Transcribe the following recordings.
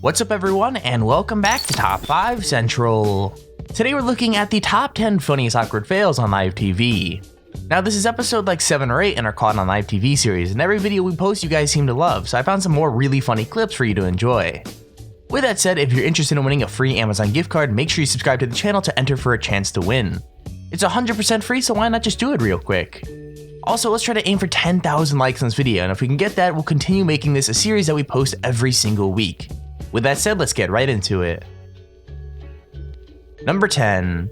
What's up everyone, and welcome back to Top 5 Central. Today we're looking at the top 10 funniest awkward fails on live TV. Now this is episode like 7 or 8 in our Caught on Live TV series, and every video we post you guys seem to love, so I found some more really funny clips for you to enjoy. With that said, if you're interested in winning a free Amazon gift card, make sure you subscribe to the channel to enter for a chance to win. It's 100% free, so why not just do it real quick? Also, let's try to aim for 10,000 likes on this video, and if we can get that, we'll continue making this a series that we post every single week. With that said, let's get right into it. Number 10.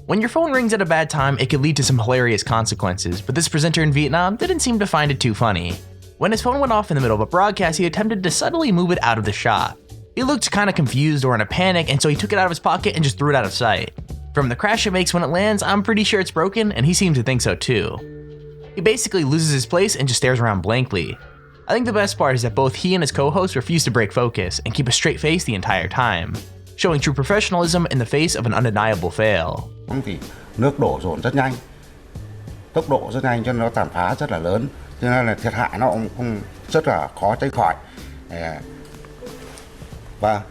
When your phone rings at a bad time, it could lead to some hilarious consequences, but this presenter in Vietnam didn't seem to find it too funny. When his phone went off in the middle of a broadcast, he attempted to subtly move it out of the shot. He looked kinda confused or in a panic, and so he took it out of his pocket and just threw it out of sight. From the crash it makes when it lands, I'm pretty sure it's broken, and he seems to think so too. He basically loses his place and just stares around blankly. I think the best part is that both he and his co-host refuse to break focus and keep a straight face the entire time, showing true professionalism in the face of an undeniable fail. Thì nước đổ dồn rất nhanh, tốc độ rất nhanh cho nên nó tàn phá rất là lớn, cho nên là thiệt hại nó cũng rất là khó tránh khỏi. Và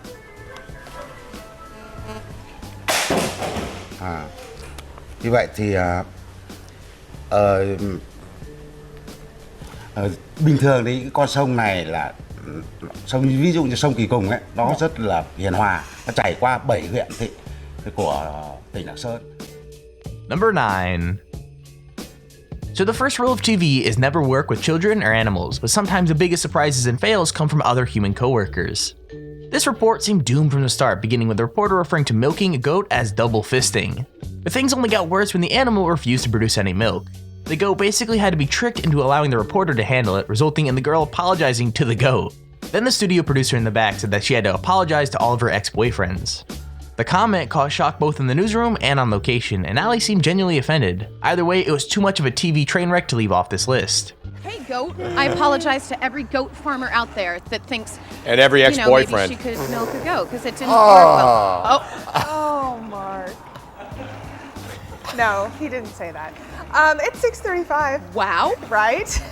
như vậy thì bình thường đấy cái con sông này là sông, ví dụ như sông Kỳ Cùng ấy, nó rất là hiền hòa, nó chảy qua 7 huyện thị của tỉnh Lạng Sơn. Number 9. So the first rule of TV is never work with children or animals, but sometimes the biggest surprises and fails come from other human coworkers. This report seemed doomed from the start, beginning with the reporter referring to milking a goat as double fisting. But things only got worse when the animal refused to produce any milk. The goat basically had to be tricked into allowing the reporter to handle it, resulting in the girl apologizing to the goat. Then the studio producer in the back said that she had to apologize to all of her ex-boyfriends. The comment caused shock both in the newsroom and on location, and Ali seemed genuinely offended. Either way, it was too much of a TV train wreck to leave off this list. Hey goat, I apologize to every goat farmer out there that thinks, and every ex-boyfriend, maybe she could milk a goat because it didn't work well. Oh, Mark. No, he didn't say that. It's 6:35. Wow. Right?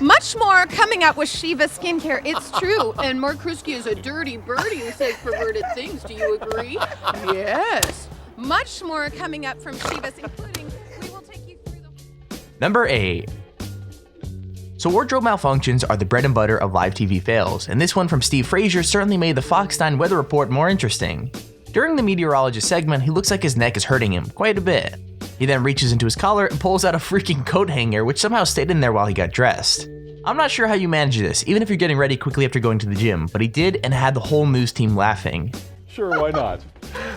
Much more coming up with Shiva Skincare. It's true. And Mark Krusky is a dirty birdie who says perverted things. Do you agree? Yes. Much more coming up from Shiva's, including we will take you through the... Number 8. So wardrobe malfunctions are the bread and butter of live TV fails, and this one from Steve Frazier certainly made the Fox 9 weather report more interesting. During the meteorologist segment, he looks like his neck is hurting him quite a bit. He then reaches into his collar and pulls out a freaking coat hanger, which somehow stayed in there while he got dressed. I'm not sure how you manage this, even if you're getting ready quickly after going to the gym, but he did and had the whole news team laughing. Sure, why not?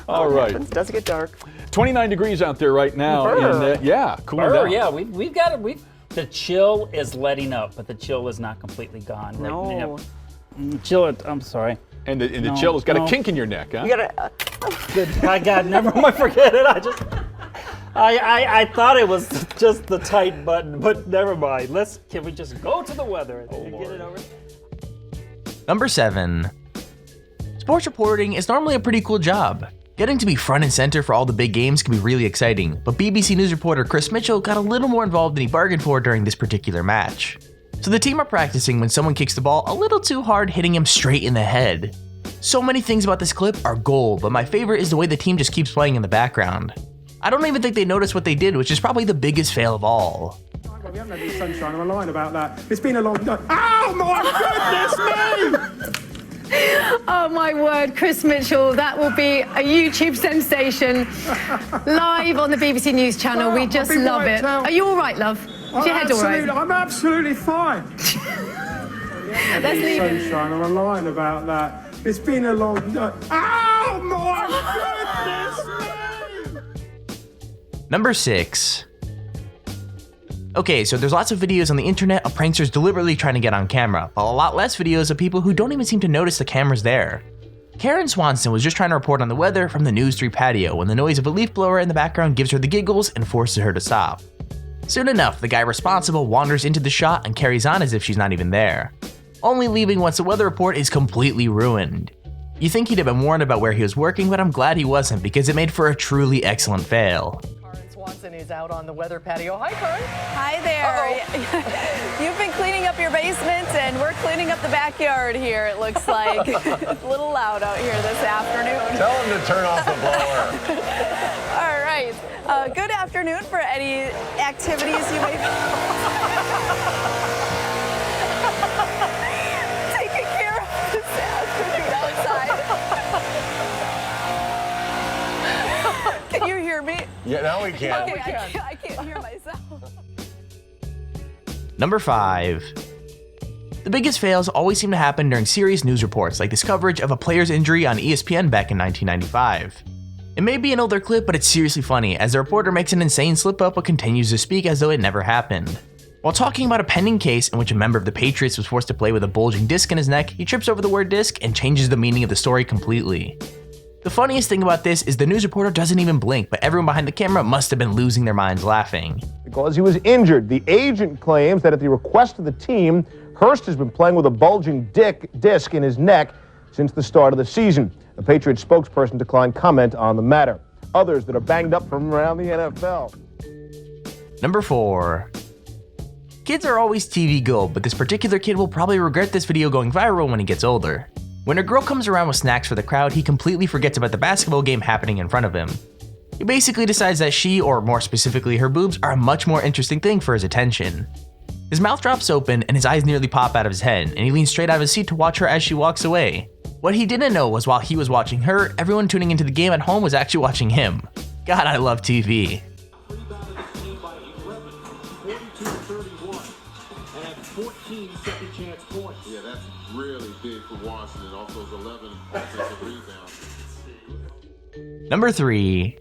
All right. It does get dark. 29 degrees out there right now. And, yeah, cooling down. Yeah, we've got it. The chill is letting up, but the chill is not completely gone. No. Chill, I'm sorry. And the chill has got a kink in your neck, huh? You gotta. Good. I got, never mind, forget it. I thought it was just the tight button, but never mind. Can we just go to the weather and get it over? Number 7. Sports reporting is normally a pretty cool job. Getting to be front and center for all the big games can be really exciting, but BBC News reporter Chris Mitchell got a little more involved than he bargained for during this particular match. So the team are practicing when someone kicks the ball a little too hard, hitting him straight in the head. So many things about this clip are gold, but my favorite is the way the team just keeps playing in the background. I don't even think they noticed what they did, which is probably the biggest fail of all. We haven't had any sunshine on a line about that. It's been a long day. Oh my goodness me! Oh my word, Chris Mitchell, that will be a YouTube sensation live on the BBC News channel. We just love it. Are you all right, love? Is your head all right? I'm absolutely fine. Let's leave it. Sunshine on a line about that. It's been a long day. Oh my goodness me! Number 6. Okay, so there's lots of videos on the internet of pranksters deliberately trying to get on camera, while a lot less videos of people who don't even seem to notice the camera's there. Karen Swanson was just trying to report on the weather from the News 3 patio when the noise of a leaf blower in the background gives her the giggles and forces her to stop. Soon enough, the guy responsible wanders into the shot and carries on as if she's not even there, only leaving once the weather report is completely ruined. You think he'd have been warned about where he was working, but I'm glad he wasn't because it made for a truly excellent fail. Swanson is out on the weather patio. Hi, Karen. Hi there. You've been cleaning up your basement, and we're cleaning up the backyard here, it looks like. It's a little loud out here this afternoon. Tell him to turn off the blower. All right. Good afternoon for any activities you may be taking care of this afternoon outside. Can you hear me? Yeah, now we can. Okay, I can't hear myself. Number 5. The biggest fails always seem to happen during serious news reports like this coverage of a player's injury on ESPN back in 1995. It may be an older clip, but it's seriously funny as the reporter makes an insane slip-up but continues to speak as though it never happened. While talking about a pending case in which a member of the Patriots was forced to play with a bulging disc in his neck, he trips over the word disc and changes the meaning of the story completely. The funniest thing about this is the news reporter doesn't even blink, but everyone behind the camera must have been losing their minds laughing. Because he was injured, the agent claims that at the request of the team, Hurst has been playing with a bulging disc in his neck since the start of the season. The Patriots spokesperson declined comment on the matter. Others that are banged up from around the NFL. Number 4. Kids are always TV gold, but this particular kid will probably regret this video going viral when he gets older. When a girl comes around with snacks for the crowd, he completely forgets about the basketball game happening in front of him. He basically decides that she, or more specifically her boobs, are a much more interesting thing for his attention. His mouth drops open and his eyes nearly pop out of his head, and he leans straight out of his seat to watch her as she walks away. What he didn't know was while he was watching her, everyone tuning into the game at home was actually watching him. God, I love TV. Yeah, that's really big for Washington. Also, 11 offensive rebounds. Number 3.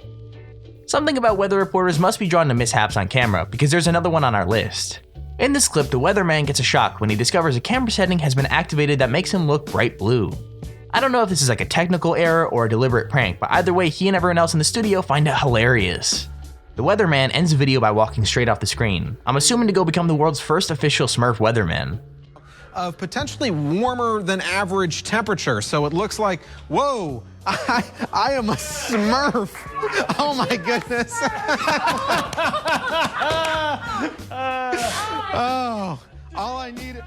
Something about weather reporters must be drawn to mishaps on camera, because there's another one on our list. In this clip, the weatherman gets a shock when he discovers a camera setting has been activated that makes him look bright blue. I don't know if this is like a technical error or a deliberate prank, but either way, he and everyone else in the studio find it hilarious. The weatherman ends the video by walking straight off the screen. I'm assuming to go become the world's first official Smurf weatherman. Of potentially warmer than average temperature, so it looks like, whoa, I am a Smurf. Oh my goodness. Oh, all I need.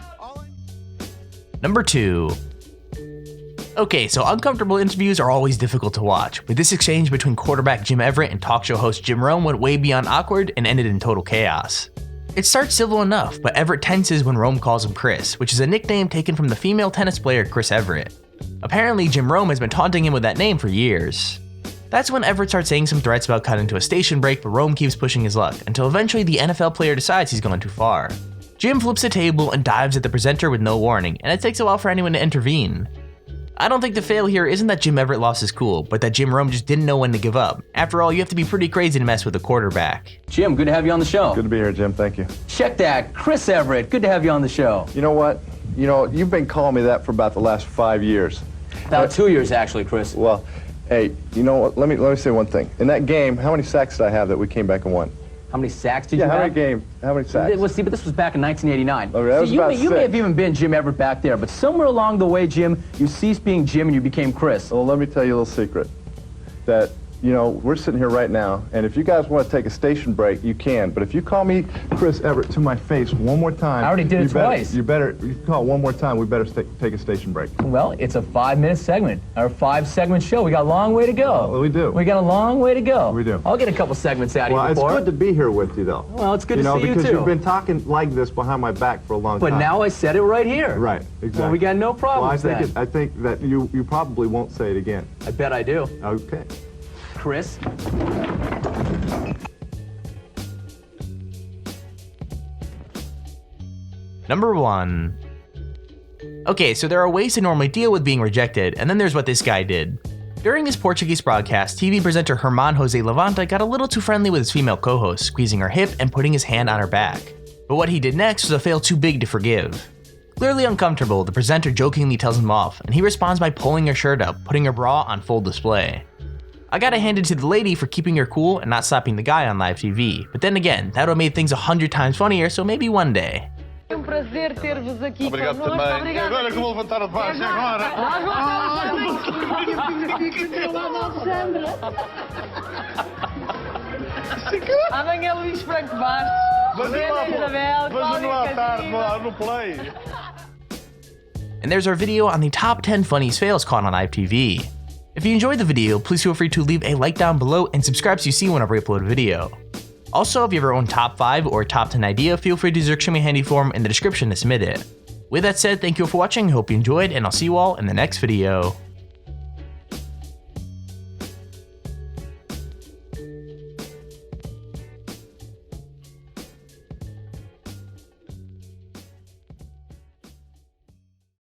Number 2. Okay, so uncomfortable interviews are always difficult to watch, but this exchange between quarterback Jim Everett and talk show host Jim Rome went way beyond awkward and ended in total chaos. It starts civil enough, but Everett tenses when Rome calls him Chris, which is a nickname taken from the female tennis player Chris Everett. Apparently, Jim Rome has been taunting him with that name for years. That's when Everett starts saying some threats about cutting to a station break, but Rome keeps pushing his luck, until eventually the NFL player decides he's gone too far. Jim flips the table and dives at the presenter with no warning, and it takes a while for anyone to intervene. I don't think the fail here isn't that Jim Everett lost his cool, but that Jim Rome just didn't know when to give up. After all, you have to be pretty crazy to mess with a quarterback. Jim, good to have you on the show. Good to be here, Jim. Thank you. Check that. Chris Everett, good to have you on the show. You know what? You've been calling me that for about the last 5 years. About 2 years, actually, Chris. Well, hey, you know what? Let me say one thing. In that game, how many sacks did I have that we came back and won? How many sacks did you have? How many sacks? Well, see, but this was back in 1989. Okay, that was about you may have even been Jim Everett back there, but somewhere along the way, Jim, you ceased being Jim and you became Chris. Well, let me tell you a little secret. That, we're sitting here right now, and if you guys want to take a station break, you can. But if you call me Chris Everett to my face one more time... I already did it twice. You call it one more time, we better take a station break. Well, it's a 5-minute segment, or 5-segment show. We got a long way to go. Well, we do. We got a long way to go. We do. I'll get a couple segments out of you before. Well, it's good to be here with you, though. Well, it's good to see you, too. Because you've been talking like this behind my back for a long time. But now I said it right here. Right, exactly. Well, we got no problems then. I think that you probably won't say it again. I bet I do. Okay. Chris? Number 1. Okay, so there are ways to normally deal with being rejected, and then there's what this guy did. During his Portuguese broadcast, TV presenter Herman Jose Levanta got a little too friendly with his female co-host, squeezing her hip and putting his hand on her back. But what he did next was a fail too big to forgive. Clearly uncomfortable, the presenter jokingly tells him off, and he responds by pulling her shirt up, putting her bra on full display. I gotta hand it to the lady for keeping her cool and not slapping the guy on live TV, but then again, that would have made things 100 times funnier, so maybe one day. prazer ter-vos aqui Obrigado também. E agora que eu vou levantar a faixa, agora. Amanhã Luís Franco Bastos. no play. And there's our video on the top 10 funniest fails caught on live TV. If you enjoyed the video, please feel free to leave a like down below and subscribe so you see whenever I upload a video. Also, if you have your own top 5 or top 10 idea, feel free to use our Extremely Handy form in the description to submit it. With that said, thank you all for watching, hope you enjoyed, and I'll see you all in the next video.